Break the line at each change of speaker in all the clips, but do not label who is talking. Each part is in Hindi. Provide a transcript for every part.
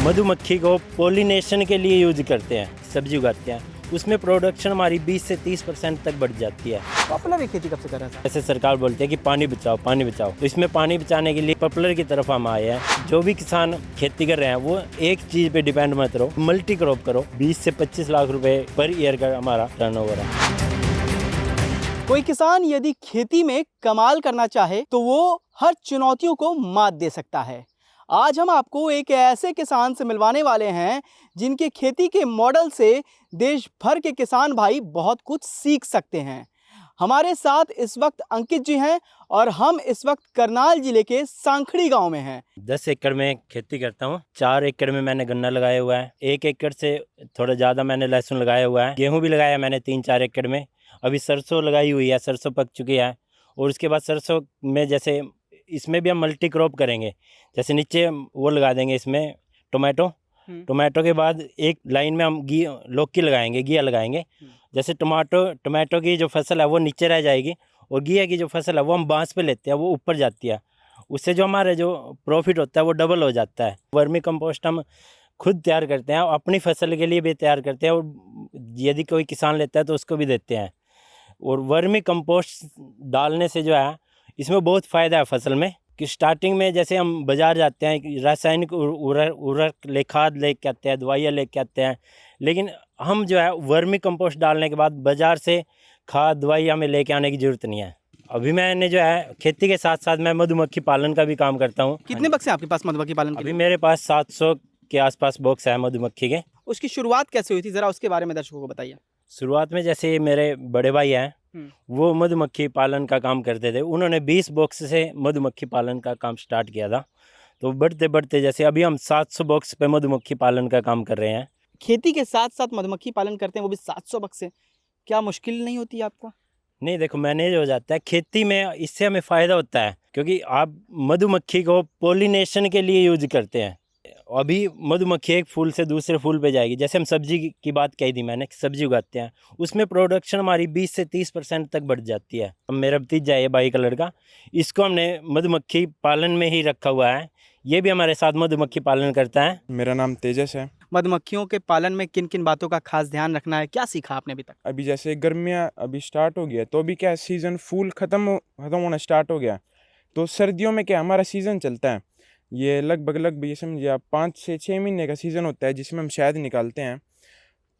मधुमक्खी को पोलिनेशन के लिए यूज करते हैं, सब्जी उगाते हैं, उसमें प्रोडक्शन हमारी 20 से 30% तक बढ़ जाती है।
पॉपुलर ये खेती कब से कर रहा है?
जैसे सरकार बोलती है कि पानी बचाओ पानी बचाओ, तो इसमें पानी बचाने के लिए पॉपुलर की तरफ हम आए हैं। जो भी किसान खेती कर रहे हैं वो एक चीज़ पे डिपेंड मत रहो, मल्टी क्रॉप करो। 20 से 25 लाख रुपए पर ईयर का हमारा टर्नओवर है।
कोई किसान यदि खेती में कमाल करना चाहे तो वो हर चुनौतियों को मात दे सकता है। आज हम आपको एक ऐसे किसान से मिलवाने वाले हैं जिनके खेती के मॉडल से देश भर के किसान भाई बहुत कुछ सीख सकते हैं। हमारे साथ इस वक्त अंकित जी हैं और हम इस वक्त करनाल जिले के सांखड़ी गांव में हैं।
10 एकड़ में खेती करता हूँ। 4 एकड़ में मैंने गन्ना लगाया हुआ है। 1 एकड़ से थोड़ा ज़्यादा मैंने लहसुन लगाया हुआ है। गेहूँ भी लगाया मैंने 3-4 एकड़ में। अभी सरसों लगाई हुई है, सरसों पक चुकी है। और उसके बाद सरसों में जैसे इसमें भी हम मल्टी क्रॉप करेंगे। जैसे नीचे वो लगा देंगे इसमें टोमेटो के बाद एक लाइन में हम लौकी लगाएंगे, घिया लगाएंगे। जैसे टोमेटो की जो फसल है वो नीचे रह जाएगी और घिया की जो फसल है वो हम बांस पे लेते हैं, वो ऊपर जाती है। उससे जो हमारे जो प्रॉफिट होता है वो डबल हो जाता है। वर्मी कंपोस्ट हम खुद तैयार करते हैं, अपनी फसल के लिए भी तैयार करते हैं और यदि कोई किसान लेता है तो उसको भी देते हैं। और वर्मी कंपोस्ट डालने से जो है इसमें बहुत फ़ायदा है फसल में कि स्टार्टिंग में जैसे हम बाज़ार जाते हैं, रासायनिक उर्वरक खाद लेके आते हैं, दवाइयाँ लेके आते हैं, लेकिन हम जो है वर्मी कंपोस्ट डालने के बाद बाज़ार से खाद दवाइयाँ में लेके आने की ज़रूरत नहीं है। अभी मैंने जो है खेती के साथ साथ मैं मधुमक्खी पालन का भी काम करता हूँ।
कितने बक्से हैं आपके पास मधुमक्खी पालन के
अभी
लिए?
मेरे पास 700 के आसपास बॉक्स है मधुमक्खी के।
उसकी शुरुआत कैसे हुई थी, जरा उसके बारे में दर्शकों को बताइए।
शुरुआत में जैसे मेरे बड़े भाई हैं वो मधुमक्खी पालन का काम करते थे। उन्होंने 20 बॉक्स से मधुमक्खी पालन का काम स्टार्ट किया था। तो बढ़ते बढ़ते जैसे अभी हम 700 बॉक्स पे मधुमक्खी पालन का काम कर रहे हैं।
खेती के साथ साथ मधुमक्खी पालन करते हैं, वो भी 700 बक्से। क्या मुश्किल नहीं होती आपको?
नहीं, देखो मैनेज हो जाता है खेती में। इससे हमें फ़ायदा होता है क्योंकि आप मधुमक्खी को पोलिनेशन के लिए यूज करते हैं। अभी मधुमक्खी एक फूल से दूसरे फूल पे जाएगी। जैसे हम सब्जी की बात कही थी मैंने, सब्जी उगाते हैं, उसमें प्रोडक्शन हमारी 20 से 30% तक बढ़ जाती है। अब मेरा भतीजा है बाई कलर का, इसको हमने मधुमक्खी पालन में ही रखा हुआ है। ये भी हमारे साथ मधुमक्खी पालन करता है।
मेरा नाम तेजस है।
मधुमक्खियों के पालन में किन किन बातों का खास ध्यान रखना है, क्या सीखा आपने अभी तक?
अभी जैसे गर्मियाँ अभी स्टार्ट हो गया तो अभी क्या सीज़न फूल ख़त्म होना स्टार्ट हो गया। तो सर्दियों में क्या हमारा सीज़न चलता है, ये लगभग ये समझिए आप 5 से 6 महीने का सीज़न होता है जिसमें हम शहद निकालते हैं।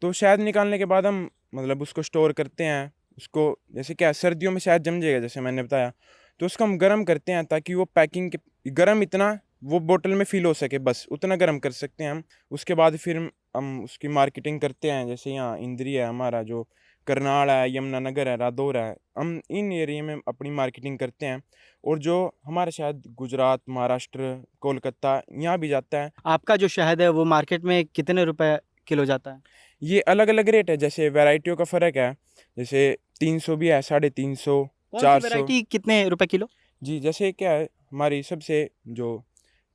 तो शहद निकालने के बाद हम मतलब उसको स्टोर करते हैं। उसको जैसे क्या सर्दियों में शहद जम जाएगा जैसे मैंने बताया, तो उसको हम गर्म करते हैं ताकि वो पैकिंग के गर्म इतना वो बोतल में फिल हो सके, बस उतना गर्म कर सकते हैं हम। उसके बाद फिर हम उसकी मार्केटिंग करते हैं। जैसे यहाँ इंद्री है हमारा, जो करनाल है, यमुनानगर है, रादौर है, हम इन एरिया में अपनी मार्केटिंग करते हैं। और जो हमारा शहद गुजरात, महाराष्ट्र, कोलकाता यहाँ भी जाता है।
आपका जो शहद है वो मार्केट में कितने रुपए किलो जाता है?
ये अलग अलग रेट है, जैसे वैरायटियों का फ़र्क है। जैसे 300 भी है, 350, 400।
वैरायटी कितने रुपए किलो?
जी, जैसे क्या है हमारी सबसे जो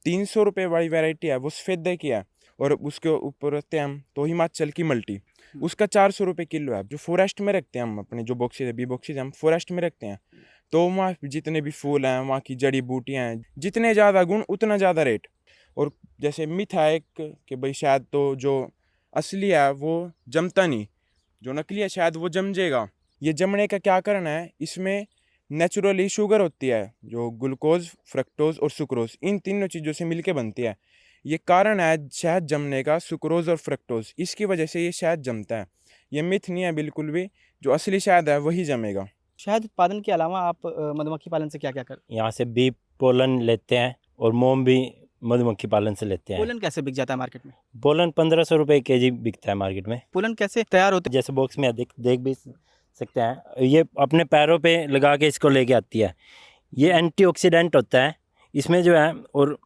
300 रुपये वाली वैरायटी है वो सफ़ेदे की है, और उसके ऊपर रखते हैं हम तो हिमाचल की मल्टी, उसका 400 रुपये किलो है। जो फॉरेस्ट में रखते हैं हम अपने जो बॉक्सेज है, बी बॉक्सेज हम फॉरेस्ट में रखते हैं, तो वहाँ जितने भी फूल हैं, वहाँ की जड़ी बूटियाँ हैं, जितने ज़्यादा गुण उतना ज़्यादा रेट। और जैसे मिथ है एक कि भाई शायद तो जो असली है वो जमता नहीं, जो नकली है शायद वो जम जाएगा। ये जमने का क्या कारण है, इसमें नेचुरली शुगर होती है जो ग्लूकोज, फ्रक्टोज और सुक्रोज, इन तीनों चीज़ों से मिलके बनती है। ये कारण है शहद जमने का, सुक्रोज और फ्रक्टोज, इसकी वजह से ये शहद जमता है। ये मिथ नहीं है बिल्कुल भी, जो असली शहद है वही जमेगा।
शहद उत्पादन के अलावा आप मधुमक्खी पालन से क्या क्या कर?
यहाँ से बी पोलन लेते हैं और मोम भी मधुमक्खी पालन से लेते हैं।
पोलन कैसे बिक जाता है मार्केट में?
पोलन 1500 रुपये kg बिकता है मार्केट में।
पोलन कैसे तैयार होते?
जैसे बॉक्स में देख भी सकते हैं, ये अपने पैरों पे लगा के इसको लेके आती है। ये एंटीऑक्सीडेंट होता है इसमें जो है, और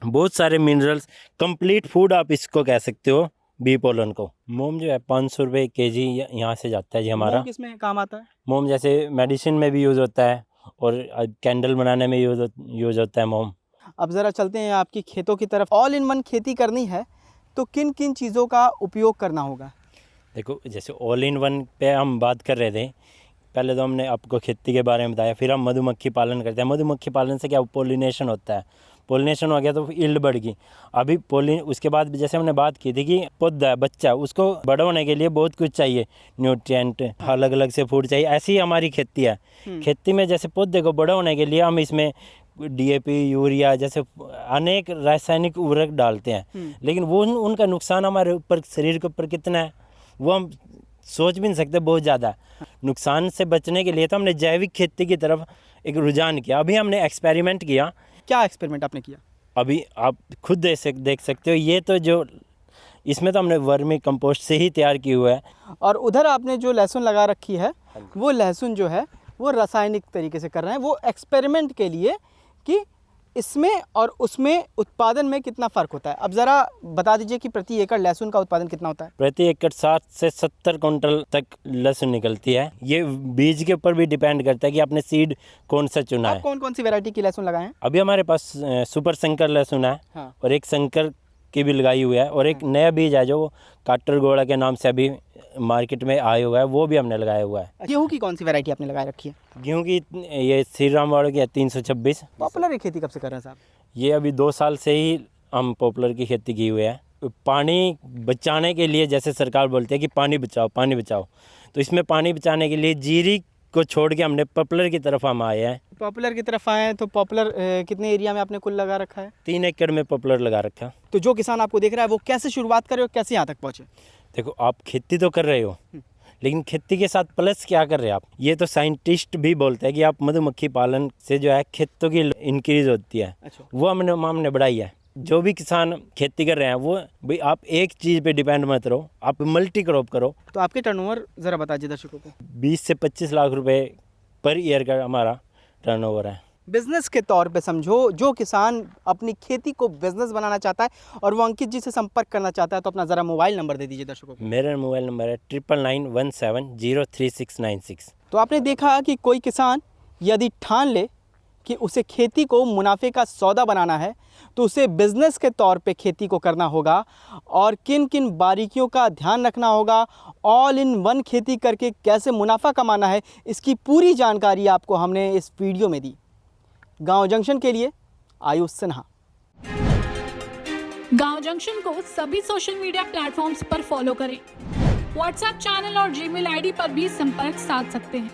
बहुत सारे मिनरल्स, कंप्लीट फूड आप इसको कह सकते हो बी पोलन को। मोम जो है 500 रुपये kg यहाँ से जाता है जी हमारा।
मोम किसमें काम आता है?
मोम जैसे मेडिसिन में भी यूज़ होता है और कैंडल बनाने में यूज़ होता है मोम।
अब ज़रा चलते हैं आपकी खेतों की तरफ। ऑल इन वन खेती करनी है तो किन किन चीज़ों का उपयोग करना होगा?
देखो जैसे ऑल इन वन पे हम बात कर रहे थे, पहले तो हमने आपको खेती के बारे में बताया, फिर हम मधुमक्खी पालन करते हैं। मधुमक्खी पालन से क्या पोलिनेशन होता है। पोलिनेशन हो गया तो ईल्ड बढ़ गई। अभी उसके बाद जैसे हमने बात की थी कि पौधा बच्चा उसको बड़ा होने के लिए बहुत कुछ चाहिए, न्यूट्रिएंट अलग अलग से फूड चाहिए। ऐसी ही हमारी खेती है। खेती में जैसे पौधे को बड़ा होने के लिए हम इसमें DAP, यूरिया जैसे अनेक रासायनिक उर्वरक डालते हैं, लेकिन वो उनका नुकसान हमारे ऊपर शरीर के ऊपर कितना है वो हम सोच भी नहीं सकते, बहुत ज़्यादा। नुकसान से बचने के लिए तो हमने जैविक खेती की तरफ एक रुझान किया। अभी हमने एक्सपेरिमेंट किया।
क्या एक्सपेरिमेंट आपने किया?
अभी आप खुद देख सकते हो, ये तो जो इसमें तो हमने वर्मी कंपोस्ट से ही तैयार की हुआ है।
और उधर आपने जो लहसुन लगा रखी है वो लहसुन जो है वो रासायनिक तरीके से कर रहे हैं, वो एक्सपेरिमेंट के लिए कि इसमें और उसमें उत्पादन में कितना फ़र्क होता है। अब ज़रा बता दीजिए कि प्रति एकड़ लहसुन का उत्पादन कितना होता है?
प्रति एकड़ 60 से 70 क्विंटल तक लहसुन निकलती है। ये बीज के ऊपर भी डिपेंड करता है कि आपने सीड कौन सा चुना है।
आप कौन कौन सी वैरायटी की लहसुन लगाए हैं?
अभी हमारे पास सुपर शंकर लहसुन है,
हाँ।
और एक शंकर की भी लगाई हुई है, और एक नया बीज है जो काटरगोड़ा के नाम से अभी मार्केट में आया हुआ है, वो भी हमने लगाया हुआ है।
गेहूँ की कौन सी वैरायटी आपने लगा रखी है?
गेहूँ की ये श्री राम वालों की है 326।
पॉपुलर खेती कब से कर रहे हैं साहब?
ये अभी 2 साल से ही हम पॉपुलर की खेती की हुई है। पानी बचाने के लिए जैसे सरकार बोलती है कि पानी बचाओ पानी बचाओ, तो इसमें पानी बचाने के लिए जीरी को छोड़ के हमने पॉपुलर की तरफ हम आए हैं।
पॉपुलर की तरफ आए हैं तो पॉपुलर कितने एरिया में आपने कुल लगा रखा है?
3 एकड़ में पॉपुलर लगा रखा।
तो जो किसान आपको देख रहा है वो कैसे शुरुआत करे और कैसे यहाँ तक पहुँचे?
देखो, आप खेती तो कर रहे हो, लेकिन खेती के साथ प्लस क्या कर रहे हैं आप? ये तो साइंटिस्ट भी बोलते हैं कि आप मधुमक्खी पालन से जो है खेतों की इंक्रीज होती है।
अच्छा।
वो हमने बढ़ाई है। जो भी किसान खेती कर रहे हैं वो भाई आप एक चीज़ पे डिपेंड मत रहो, आप मल्टी क्रॉप करो।
तो आपके टर्नओवर ज़रा बता दीजिए दर्शकों को।
20 से 25 लाख रुपए पर ईयर का हमारा टर्नओवर है।
बिजनेस के तौर पे समझो, जो किसान अपनी खेती को बिजनेस बनाना चाहता है और वो अंकित जी से संपर्क करना चाहता है तो अपना ज़रा मोबाइल नंबर दे दीजिए दर्शकों को।
मेरा मोबाइल नंबर है 9991703696।
तो आपने देखा कि कोई किसान यदि ठान ले कि उसे खेती को मुनाफे का सौदा बनाना है तो उसे बिजनेस के तौर पे खेती को करना होगा, और किन किन बारीकियों का ध्यान रखना होगा, ऑल इन वन खेती करके कैसे मुनाफा कमाना है, इसकी पूरी जानकारी आपको हमने इस वीडियो में दी। गांव जंक्शन के लिए आयुष सिन्हा।
गांव जंक्शन को सभी सोशल मीडिया प्लेटफॉर्म्स पर फॉलो करें। व्हाट्सएप चैनल और जीमेल आईडी पर भी संपर्क साध सकते हैं।